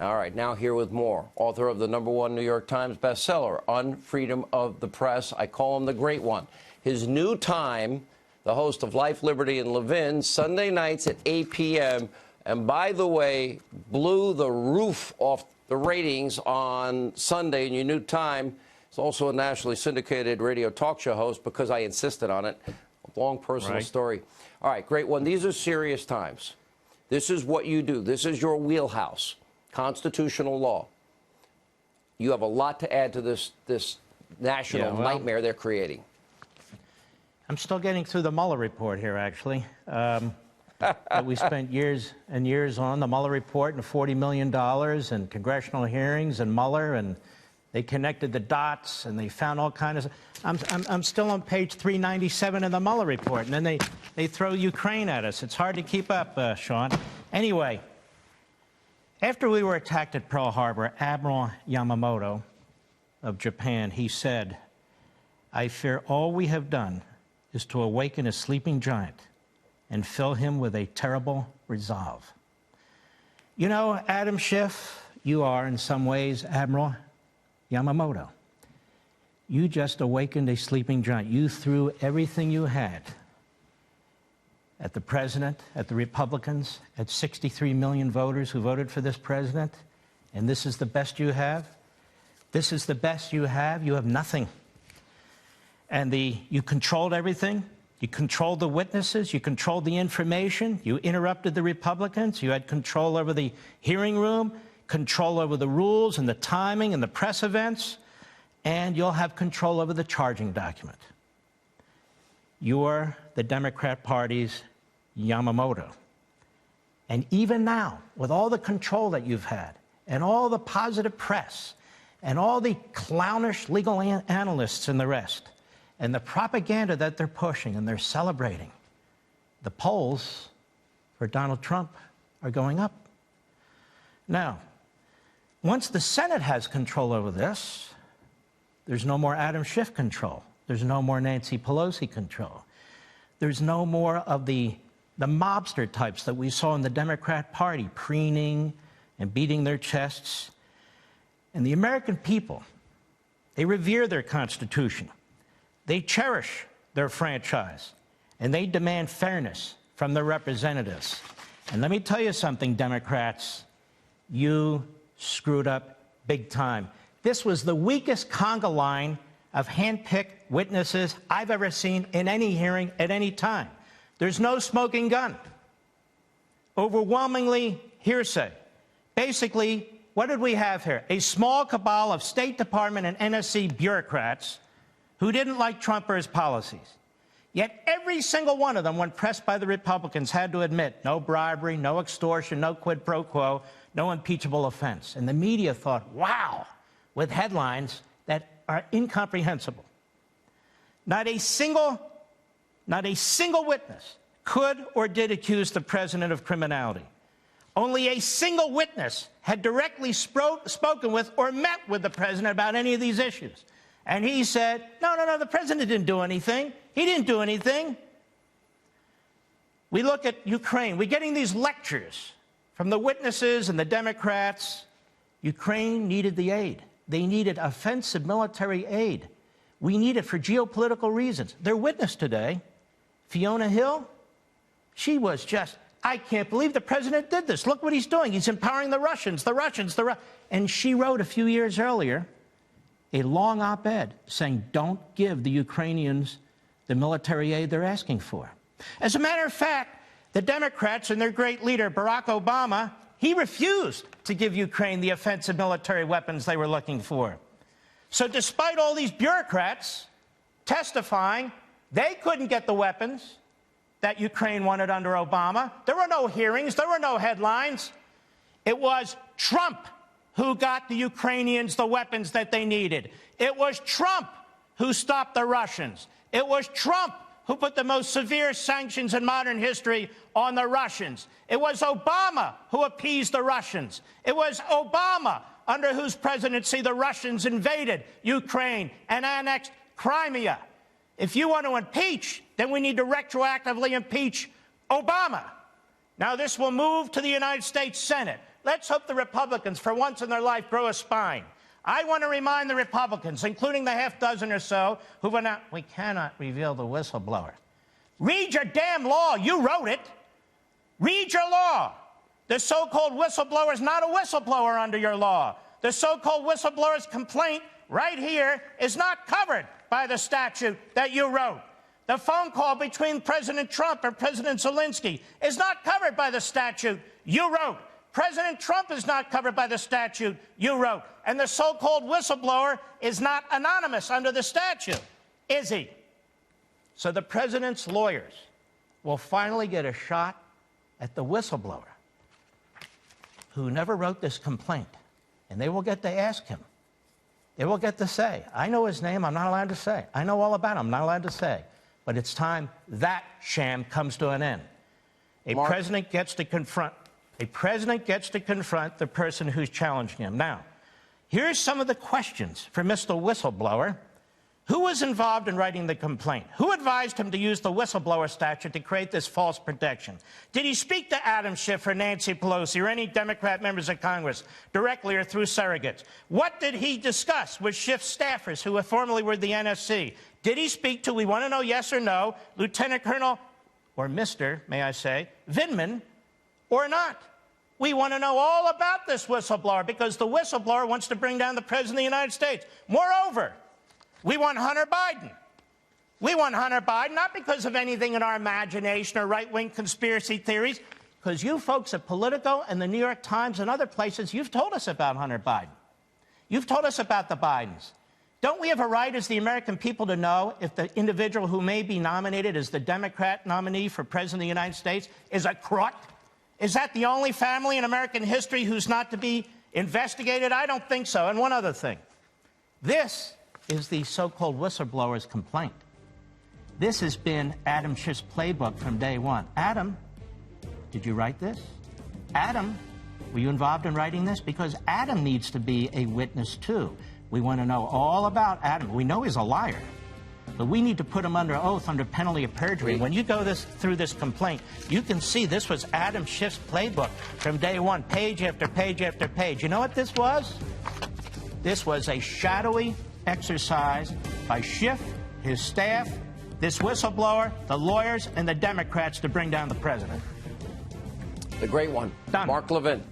All right, now here with more. Author of the #1 New York Times bestseller, Unfreedom of the Press. I call him the Great One. His new time, the host of Life, Liberty, and Levin, Sunday nights at 8 p.m. And by the way, blew the roof off the ratings on Sunday in your new time. He's also a nationally syndicated radio talk show host because I insisted on it. A long personal story. All right, Great One. These are serious times. This is what you do. This is your wheelhouse. Constitutional law. You have a lot to add to this national nightmare they're creating. I'm still getting through the Mueller report here, actually. That we spent years and years on, the Mueller report and $40 million and congressional hearings and Mueller, and they connected the dots and they found all kinds of... I'm still on page 397 of the Mueller report, and then they throw Ukraine at us. It's hard to keep up, Sean. Anyway, after we were attacked at Pearl Harbor, Admiral Yamamoto of Japan, he said, "I fear all we have done is to awaken a sleeping giant and fill him with a terrible resolve." You know, Adam Schiff, you are in some ways Admiral Yamamoto. You just awakened a sleeping giant. You threw everything you had at the president, at the Republicans, at 63 million voters who voted for this president, and this is the best you have? This is the best you have? You have nothing. And you controlled everything. You controlled the witnesses. You controlled the information. You interrupted the Republicans. You had control over the hearing room, control over the rules and the timing and the press events, and you'll have control over the charging document. You're the Democrat Party's Yamamoto. And even now, with all the control that you've had, and all the positive press, and all the clownish legal analysts and the rest, and the propaganda that they're pushing and they're celebrating, the polls for Donald Trump are going up. Now, once the Senate has control over this, there's no more Adam Schiff control. There's no more Nancy Pelosi control. There's no more of the mobster types that we saw in the Democrat Party, preening and beating their chests. And the American people, they revere their Constitution. They cherish their franchise, and they demand fairness from their representatives. And let me tell you something, Democrats, you screwed up big time. This was the weakest conga line of hand-picked witnesses I've ever seen in any hearing at any time. There's no smoking gun. Overwhelmingly hearsay. Basically, what did we have here? A small cabal of State Department and NSC bureaucrats who didn't like Trump or his policies. Yet every single one of them, when pressed by the Republicans, had to admit no bribery, no extortion, no quid pro quo, no impeachable offense. And the media thought, wow, with headlines that are incomprehensible. Not a single witness could or did accuse the president of criminality. Only a single witness had directly spoken with or met with the president about any of these issues. And he said, no, the president didn't do anything. He didn't do anything. We look at Ukraine. We're getting these lectures from the witnesses and the Democrats. Ukraine needed the aid. They needed offensive military aid. We need it for geopolitical reasons. Their witness today, Fiona Hill, she was just, I can't believe the president did this. Look what he's doing. He's empowering the Russians. And she wrote a few years earlier a long op-ed saying, don't give the Ukrainians the military aid they're asking for. As a matter of fact, the Democrats and their great leader, Barack Obama, he refused to give Ukraine the offensive military weapons they were looking for. So despite all these bureaucrats testifying, they couldn't get the weapons that Ukraine wanted under Obama. There were no hearings. There were no headlines. It was Trump who got the Ukrainians the weapons that they needed. It was Trump who stopped the Russians. It was Trump who put the most severe sanctions in modern history on the Russians. It was Obama who appeased the Russians. It was Obama under whose presidency the Russians invaded Ukraine and annexed Crimea. If you want to impeach, then we need to retroactively impeach Obama. Now, this will move to the United States Senate. Let's hope the Republicans, for once in their life, grow a spine. I want to remind the Republicans, including the half dozen or so, who went out, we cannot reveal the whistleblower. Read your damn law. You wrote it. Read your law. The so-called whistleblower is not a whistleblower under your law. The so-called whistleblower's complaint right here is not covered by the statute that you wrote. The phone call between President Trump and President Zelensky is not covered by the statute you wrote. President Trump is not covered by the statute you wrote. And the so-called whistleblower is not anonymous under the statute, is he? So the president's lawyers will finally get a shot at the whistleblower who never wrote this complaint. And they will get to ask him. They will get to say, I know his name, I'm not allowed to say. I know all about him, I'm not allowed to say. But it's time that sham comes to an end. A president gets to confront the person who's challenging him. Now, here's some of the questions for Mr. Whistleblower. Who was involved in writing the complaint? Who advised him to use the whistleblower statute to create this false protection? Did he speak to Adam Schiff or Nancy Pelosi or any Democrat members of Congress directly or through surrogates? What did he discuss with Schiff's staffers who formerly were the NSC? Did he speak to, we want to know yes or no, Lieutenant Colonel, or Mr., may I say, Vindman, or not? We want to know all about this whistleblower because the whistleblower wants to bring down the President of the United States. Moreover, we want Hunter Biden. We want Hunter Biden not because of anything in our imagination or right-wing conspiracy theories, because you folks at Politico and the New York Times and other places, you've told us about Hunter Biden. You've told us about the Bidens. Don't we have a right as the American people to know if the individual who may be nominated as the Democrat nominee for President of the United States is a crook? Is that the only family in American history who's not to be investigated? I don't think so. And one other thing. This is the so-called whistleblower's complaint. This has been Adam Schiff's playbook from day one. Adam, did you write this? Adam, were you involved in writing this? Because Adam needs to be a witness, too. We want to know all about Adam. We know he's a liar, but we need to put him under oath under penalty of perjury. When you go through this complaint, you can see this was Adam Schiff's playbook from day one, page after page after page. You know what this was? This was a shadowy exercise by Schiff, his staff, this whistleblower, the lawyers, and the Democrats to bring down the president. The great one, Done. Mark Levin.